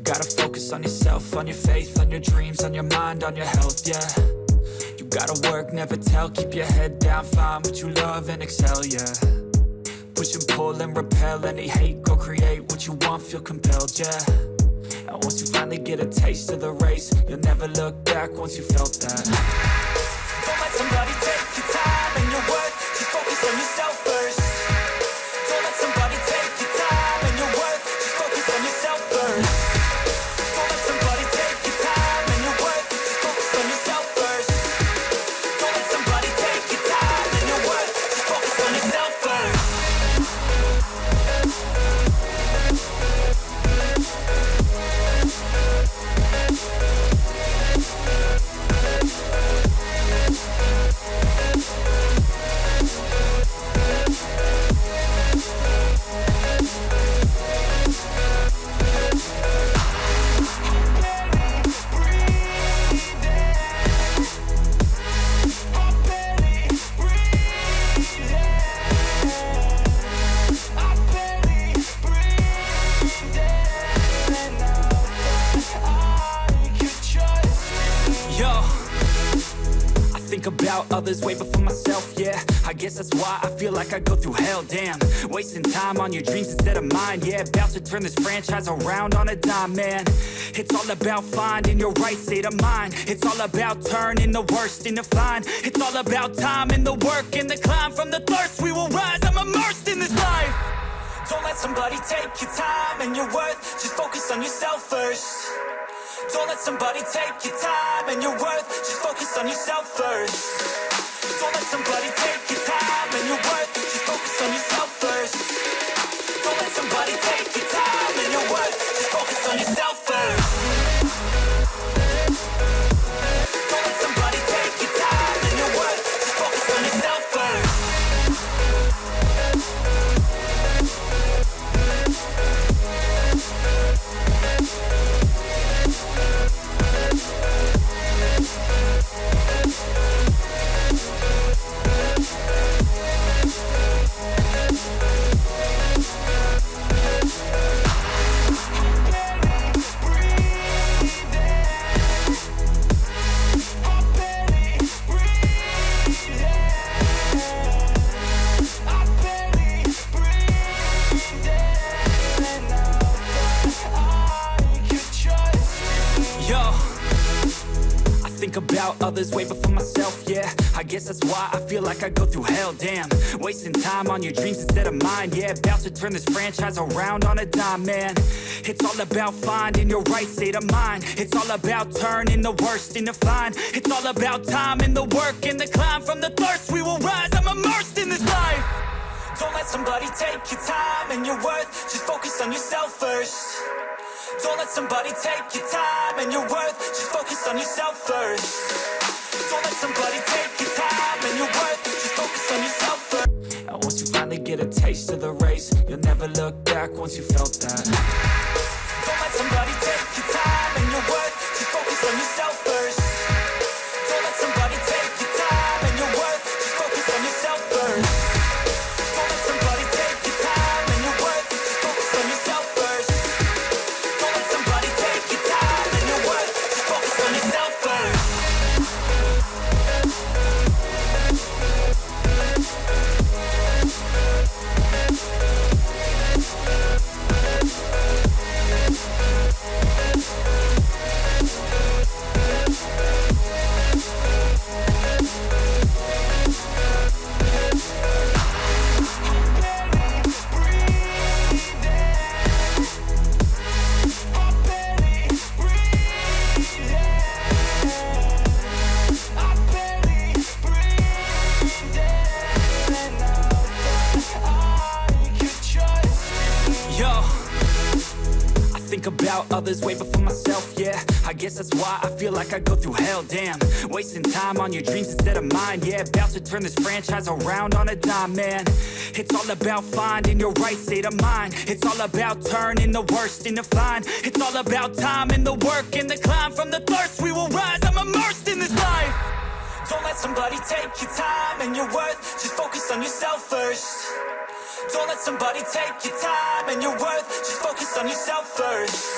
gotta focus on yourself, on your faith, on your dreams, on your mind, on your health, yeah. You gotta work, never tell, keep your head down, find what you love and excel, yeah. Push and pull and repel any hate, go create what you want, feel compelled, yeah. And once you finally get a taste of the race, you'll never look back once you felt that. Don't let somebody take your time and your worth, just focus on yourself first. Don't let somebody take your time and your worth, just focus on yourself first. Don't let somebody take your time and your worth, just focus on yourself first. Don't let somebody take your time and your worth, just focus on yourself first. About others way before myself, yeah. I guess that's why I feel like I go through hell, damn. Wasting time on your dreams instead of mine, yeah. About to turn this franchise around on a dime, man. It's all about finding your right state of mind. It's all about turning the worst into fine. It's all about time and the work and the climb. From the thirst we will rise, I'm immersed in this life. Don't let somebody take your time and your worth, just focus on yourself first. Don't let somebody take your time and your worth, just focus on yourself first. Don't let somebody take your time and your worth, just focus on yourself first. Don't let somebody take your time and your worth, just focus on yourself first. Don't let somebody take your time and your worth, just focus on yourself first. About others way before myself, yeah. I guess that's why I feel like I go through hell, damn. Wasting time on your dreams instead of mine, yeah. About to turn this franchise around on a dime, man. It's all about finding your right state of mind. It's all about turning the worst into fine. It's all about time and the work and the climb. From the thirst we will rise, I'm immersed in this life. Don't let somebody take your time and your worth, just focus on yourself first. Don't let somebody take your time and your worth, just focus on yourself first. Don't let somebody take your time and your worth, just focus on yourself first. And once you finally get a taste of the race, you'll never look back once you felt that. Don't let somebody take your time and your worth, just focus on yourself first. Don't let somebody take your time and your worth, just focus on yourself first. Don't let somebody take your time and your worth, just focus on yourself first. Don't let somebody take your time and your worth, just focus on yourself first. About others way before myself, yeah. I guess that's why I feel like I go through hell, damn. Wasting time on your dreams instead of mine, yeah. About to turn this franchise around on a dime, man. It's all about finding your right state of mind. It's all about turning the worst into fine. It's all about time and the work and the climb. From the thirst we will rise, I'm immersed in this life. Don't let somebody take your time and your worth, just focus on yourself first. Don't let somebody take your time and your worth, just focus on yourself first.